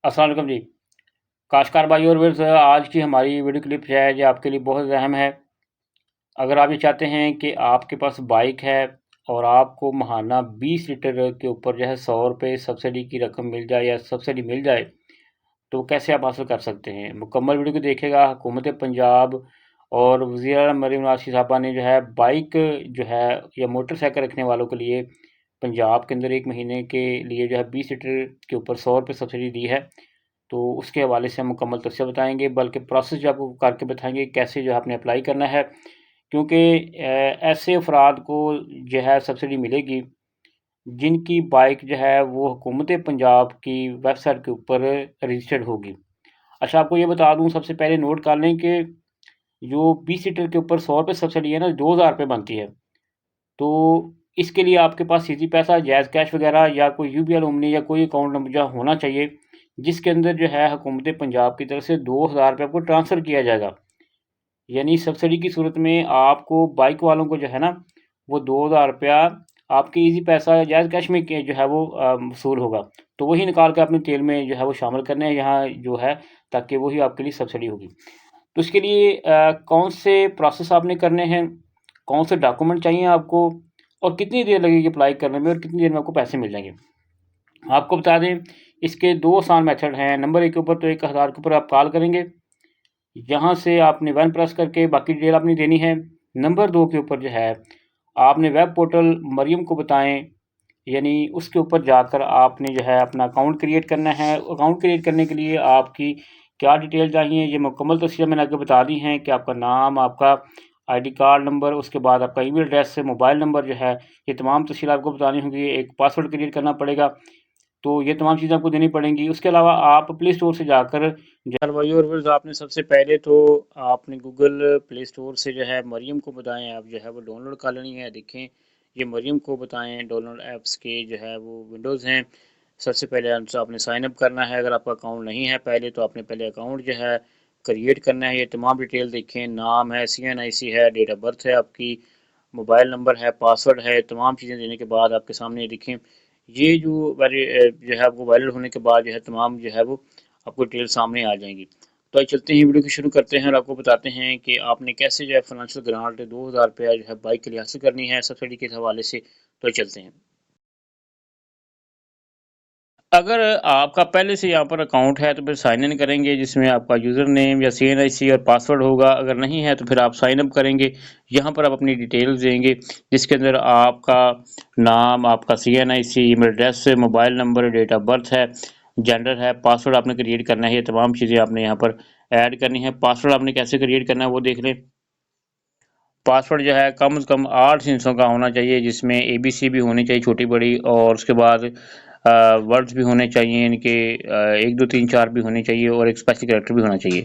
अस्सलाम वालेकुम जी। काश्तकार भाई और व्यूअर्स, आज की हमारी वीडियो क्लिप जो है ये आपके लिए बहुत अहम है। अगर आप ये चाहते हैं कि आपके पास बाइक है और आपको माहाना 20 लीटर के ऊपर जो है ₹100 सब्सिडी की रकम मिल जाए या सब्सिडी मिल जाए, तो कैसे आप हासिल कर सकते हैं? मुकम्मल वीडियो को देखिएगा। हुकूमत पंजाब और वज़ीर आला मरीम नवाज़ शरीफ साहबा ने जो है बाइक जो है या मोटरसाइकिल रखने वालों के लिए पंजाब के अंदर 1 महीने के लिए जो है 20 लीटर के ऊपर ₹100 सब्सिडी दी है। तो उसके हवाले से हम मुकम्मल तफ़सील बताएँगे, बल्कि प्रोसेस जो आपको करके बताएँगे कैसे जो है आपने अप्लाई करना है। क्योंकि ऐसे अफ़राद को जो है सब्सिडी मिलेगी, जिनकी बाइक जो है वो हुकूमत पंजाब की वेबसाइट के ऊपर रजिस्टर्ड होगी। अच्छा, आपको ये बता दूँ, सबसे पहले नोट कर लें कि जो 20 लीटर के ऊपर ₹100 सब्सिडी है ना, ₹2000 बनती है। तो इसके लिए आपके पास सीधी पैसा, जैज़ कैश वग़ैरह या कोई यूबीआई ओमनी या कोई अकाउंट नंबर जो होना चाहिए, जिसके अंदर जो है हुकूमत पंजाब की तरफ से ₹2000 आपको ट्रांसफ़र किया जाएगा। यानी सब्सिडी की सूरत में आपको बाइक वालों को जो है ना, वो ₹2000 आपके ईज़ी पैसा या जैज़ कैश में के जो है वो वसूल होगा। तो वही निकाल के अपने तेल में जो है वो शामिल करने हैं यहाँ जो है, ताकि वही आपके लिए सब्सिडी होगी। तो इसके लिए कौन से प्रोसेस आपने करने हैं, कौन से डॉक्यूमेंट चाहिए आपको और कितनी देर लगेगी अप्लाई करने में और कितनी देर में आपको पैसे मिल जाएँगे। आपको बता दें, इसके 2 आसान मेथड हैं। नंबर 1 के ऊपर तो 1000 के ऊपर आप कॉल करेंगे। यहाँ से आपने 1 प्रेस करके बाकी डिटेल अपनी देनी है। नंबर 2 के ऊपर जो है, आपने वेब पोर्टल मरियम को बताएँ, यानी उसके ऊपर जाकर आपने जो है अपना अकाउंट क्रिएट करना है। अकाउंट क्रिएट करने के लिए आपकी क्या डिटेल चाहिए, ये मुकम्मल तफ़सील मैंने आपको बता दी हैं कि आपका नाम, आपका आईडी कार्ड नंबर, उसके बाद आपका ईमेल एड्रेस, मोबाइल नंबर जो है, ये तमाम तफ़सील आपको बतानी होंगी। एक पासवर्ड क्रिएट करना पड़ेगा। तो ये तमाम चीज़ें आपको देनी पड़ेंगी। उसके अलावा आप प्ले स्टोर से जाकर भाई और व्यूअर्स, आपने सबसे पहले तो आपने गूगल प्ले स्टोर से जो है मरियम को बताएँ ऐप जो है वो डाउनलोड कर लेनी है। देखें, ये मरियम को बताएँ डाउनलोड ऐप्स के जो है वो विंडोज़ हैं। सबसे पहले हमसे आपने साइन अप करना है। अगर आपका अकाउंट नहीं है पहले, तो आपने पहले अकाउंट जो है क्रिएट करना है। ये तमाम डिटेल देखें, नाम है, CNIC है, डेट ऑफ बर्थ है आपकी, मोबाइल नंबर है, पासवर्ड है, तमाम चीज़ें देने के बाद आपके सामने देखें, ये जो जो है आपको वायरल होने के बाद जो है तमाम जो है वो आपको डिटेल सामने आ जाएंगी। तो आइए चलते हैं, वीडियो को शुरू करते हैं और आपको बताते हैं कि आपने कैसे जो है फाइनेंशियल ग्रांट ₹2000 जो है बाइक के लिए हासिल करनी है सब्सिडी के हवाले से। तो आइए चलते हैं। अगर आपका पहले से यहाँ पर अकाउंट है तो फिर साइन इन करेंगे, जिसमें आपका यूज़र नेम या CNIC और पासवर्ड होगा। अगर नहीं है तो फिर आप साइन अप करेंगे। यहाँ पर आप अपनी डिटेल्स देंगे, जिसके अंदर आपका नाम, आपका CNIC, email address, mobile number, date of birth है, जेंडर है, पासवर्ड आपने क्रिएट करना है। ये तमाम चीज़ें आपने यहाँ पर ऐड करनी है। पासवर्ड आपने कैसे क्रिएट करना है वो देख लें। पासवर्ड जो है कम से कम 8 हिस्सों का होना चाहिए, जिसमें ABC भी होनी चाहिए छोटी-बड़ी, और उसके बाद वर्ड्स भी होने चाहिए इनके, 1, 2, 3, 4 भी होने चाहिए और एक स्पेशल कैरेक्टर भी होना चाहिए।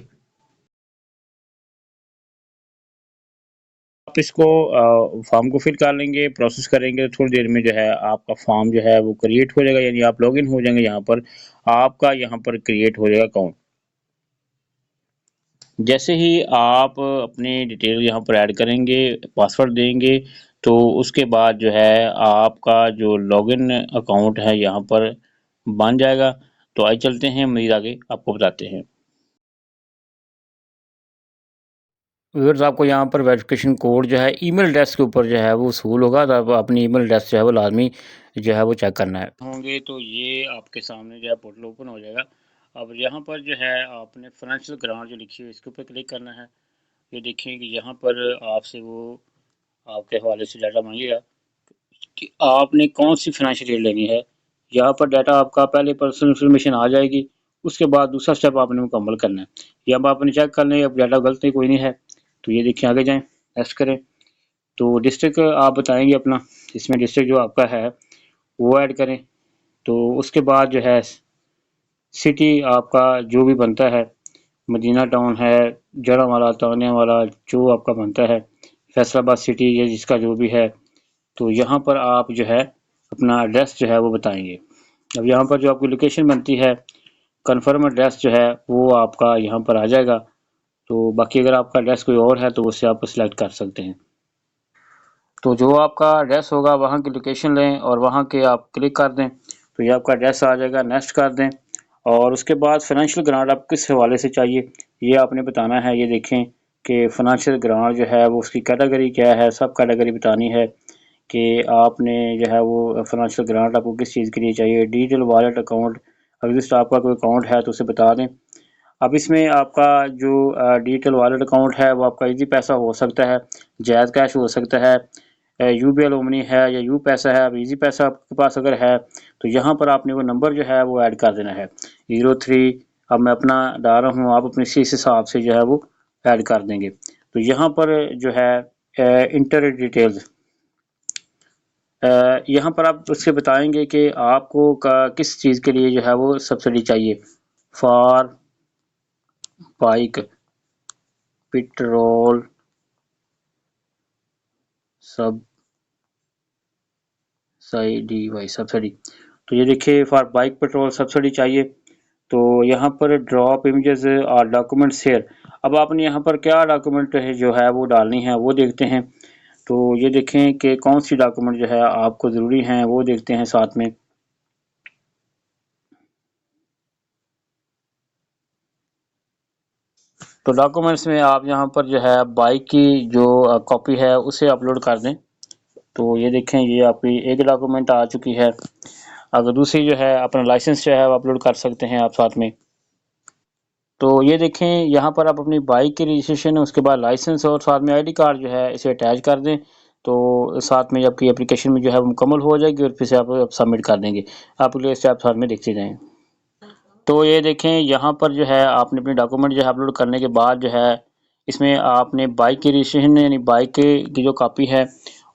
आप इसको फॉर्म को फिल कर लेंगे, प्रोसेस करेंगे तो थोड़ी देर में जो है आपका फॉर्म जो है वो क्रिएट हो जाएगा, यानी आप लॉगिन हो जाएंगे। यहाँ पर आपका यहाँ पर क्रिएट हो जाएगा अकाउंट। जैसे ही आप अपनी डिटेल यहाँ पर ऐड करेंगे, पासवर्ड देंगे, तो उसके बाद जो है आपका जो लॉगिन अकाउंट है यहाँ पर बन जाएगा। तो आइए चलते हैं, मज़ीद आगे आपको बताते हैं। व्यूअर्स, आपको यहाँ पर वेरिफिकेशन कोड जो है ईमेल एड्रेस के ऊपर जो है वो वसूल होगा, तो आप अपनी ईमेल एड्रेस जो है वो लाज़मी जो है वो चेक करना है। होंगे तो ये आपके सामने जो है पोर्टल ओपन हो जाएगा। अब यहाँ पर जो है आपने फाइनेंशियल ग्रांट जो लिखी है इसके ऊपर क्लिक करना है। ये देखें कि यहाँ पर आपसे वो आपके हवाले से डाटा मांगेगा कि आपने कौन सी फाइनेंशियल एड लेनी है। यहाँ पर डाटा आपका पहले पर्सनल इन्फॉर्मेशन आ जाएगी, उसके बाद दूसरा स्टेप आपने मुकम्मल करना है। ये अब आपने चेक कर लें, अब डाटा गलत नहीं कोई नहीं है, तो ये देखिए आगे जाएँ, नेक्स्ट करें। तो डिस्ट्रिक्ट आप बताएंगे अपना, इसमें डिस्ट्रिक्ट जो आपका है वो ऐड करें। तो उसके बाद जो है सिटी आपका जो भी बनता है, मदीना टाउन है, जड़ावाला, तानेवाला, जो आपका बनता है, फैसलाबाद सिटी या जिसका जो भी है, तो यहाँ पर आप जो है अपना एड्रेस जो है वो बताएंगे। अब यहाँ पर जो आपकी लोकेशन बनती है, कन्फर्म एड्रेस जो है वो आपका यहाँ पर आ जाएगा। तो बाकी अगर आपका एड्रेस कोई और है तो उससे आप सिलेक्ट कर सकते हैं। तो जो आपका एड्रेस होगा वहाँ की लोकेशन लें और वहाँ के आप क्लिक कर दें, तो ये आपका एड्रेस आ जाएगा। नेक्स्ट कर दें और उसके बाद फाइनेंशियल ग्रांट आप किस हवाले से चाहिए ये आपने बताना है। ये देखें कि फाइनेंशियल ग्रांट जो है वो उसकी कैटेगरी क्या है, सब कैटेगरी बतानी है कि आपने जो है वो फाइनेंशियल ग्रांट आपको किस चीज़ के लिए चाहिए। डिजिटल वॉलेट अकाउंट, अगर जिस आपका कोई अकाउंट है तो उसे बता दें। अब इसमें आपका जो डिजिटल वॉलेट अकाउंट है वो आपका इजी पैसा हो सकता है, जायज़ कैश हो सकता है, यूबीएल ओमनी है या यू पैसा है। अब इजी पैसा आपके पास अगर है तो यहाँ पर आपने वो नंबर जो है वो ऐड कर देना है 03। अब मैं अपना डाल रहा हूँ, आप अपने इस हिसाब से जो है वो ऐड कर देंगे। तो यहाँ पर जो है इंटर डिटेल्स, यहाँ पर आप उससे बताएंगे कि आपको किस चीज़ के लिए जो है वो सब्सिडी चाहिए। फॉर बाइक पेट्रोल सब्सिडी, तो ये देखिए फॉर बाइक पेट्रोल सब्सिडी चाहिए। तो यहाँ पर ड्रॉप इमेजेस और डॉक्यूमेंट शेयर, अब आपने यहाँ पर क्या डॉक्यूमेंट है जो है वो डालनी है वो देखते हैं। तो ये देखें कि कौन सी डॉक्यूमेंट जो है आपको ज़रूरी हैं वो देखते हैं साथ में। तो डॉक्यूमेंट्स में आप यहाँ पर जो है बाइक की जो कॉपी है उसे अपलोड कर दें। तो ये देखें ये आपकी एक डॉक्यूमेंट आ चुकी है। अगर दूसरी जो है अपना लाइसेंस जो है वो अपलोड कर सकते हैं आप साथ में। तो ये देखें यहाँ पर आप अपनी बाइक की रजिस्ट्रेशन, उसके बाद लाइसेंस और साथ में आईडी कार्ड जो है इसे अटैच कर दें। तो साथ में आपकी एप्लीकेशन में जो है वो मुकम्मल हो जाएगी और फिर से आप सबमिट कर देंगे। आप अगले स्टेप साथ में देखते जाएँ। तो ये देखें यहाँ पर जो है आपने अपने डॉक्यूमेंट जो है अपलोड करने के बाद जो है इसमें आपने बाइक की रजिस्ट्रेशन यानी बाइक की जो कॉपी है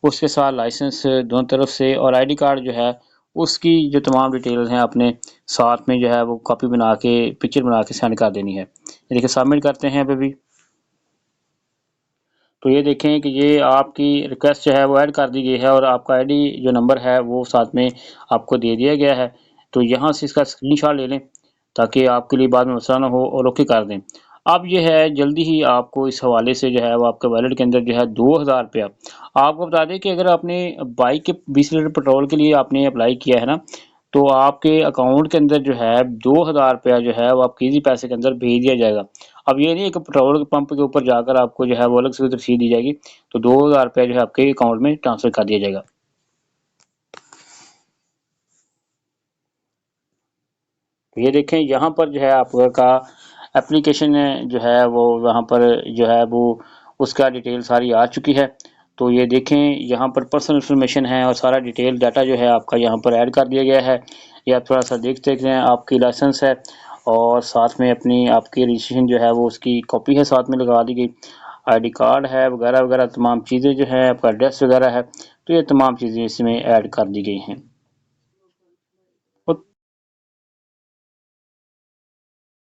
उसके साथ लाइसेंस दोनों तरफ से और आईडी कार्ड जो है उसकी जो तमाम डिटेल्स हैं आपने साथ में जो है वो कॉपी बना के पिक्चर बना के सेंड कर देनी है। ये देखिए सबमिट करते हैं अभी भी। तो ये देखें कि ये आपकी रिक्वेस्ट जो है वो ऐड कर दी गई है और आपका आईडी जो नंबर है वो साथ में आपको दे दिया गया है। तो यहाँ से इसका स्क्रीनशॉट ले लें ताकि आपके लिए बाद में मसला ना हो और ओके कर दें। अब ये है जल्दी ही आपको इस हवाले से जो है वो आपके वॉलेट के अंदर जो है 2000 रुपया, आपको बता दें कि अगर आपने बाइक के 20 लीटर पेट्रोल के लिए आपने अप्लाई किया है ना, तो आपके अकाउंट के अंदर जो है 2000 रुपया जो है वो आपके इजी पैसे के अंदर भेज दिया जाएगा। अब ये नहीं है कि पेट्रोल पंप के ऊपर जाकर आपको जो है वो अलग से रसीद दी जाएगी। तो 2000 रुपया जो है आपके अकाउंट में ट्रांसफर कर दिया जाएगा। तो ये देखें यहाँ पर जो है आपका एप्लीकेशन जो है वो वहाँ पर जो है वो उसका डिटेल सारी आ चुकी है। तो ये देखें यहाँ पर पर्सनल इन्फॉर्मेशन है और सारा डिटेल डाटा जो है आपका यहाँ पर ऐड कर दिया गया है। ये आप थोड़ा सा देख सकते हैं, आपकी लाइसेंस है और साथ में अपनी आपकी रजिस्ट्रेशन जो है वो उसकी कॉपी है साथ में लगा दी गई, आईडी कार्ड है वगैरह वगैरह तमाम चीज़ें जो है, आपका एड्रेस वगैरह है। तो ये तमाम चीज़ें इसमें ऐड कर दी गई हैं।